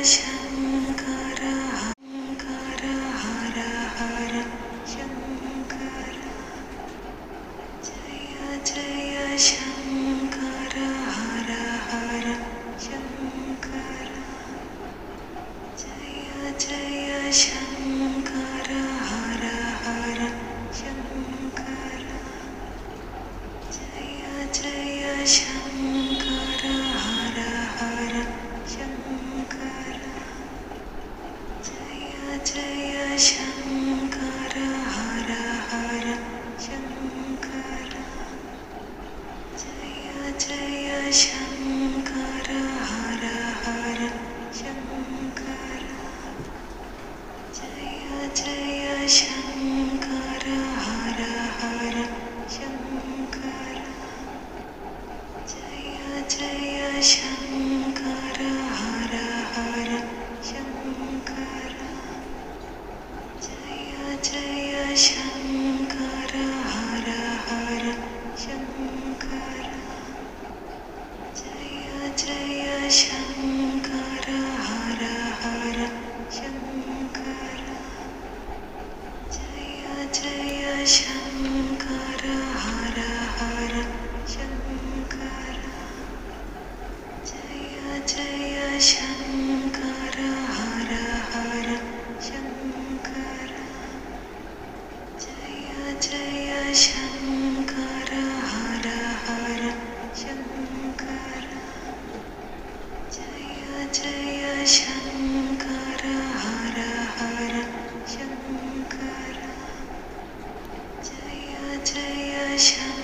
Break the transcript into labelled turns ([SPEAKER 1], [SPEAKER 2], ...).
[SPEAKER 1] शङ्कर हर हर हर शङ्कर जय जय शङ्कर हर हर शङ्कर जय जय शङ्कर हर हर शङ्कर जय जय शङ्कर हर हर शङ्कर जय जय शङ्कर हर हर शङ्कर जय जय शङ्कर हर हर शङ्कर जय जय शङ्कर हर हर शङ्कर जय जय शङ्कर हर हर शङ्कर जय जय शङ्कर हर हर शङ्कर जय जय शङ्कर हर हर शङ्कर जय जय शङ्कर हर हर शङ्कर जय जय शङ्कर हर हर शङ्कर जय जय शङ्कर हर हर शङ्कर जय जय शङ्कर हर हर शङ्कर जय जय शङ्कर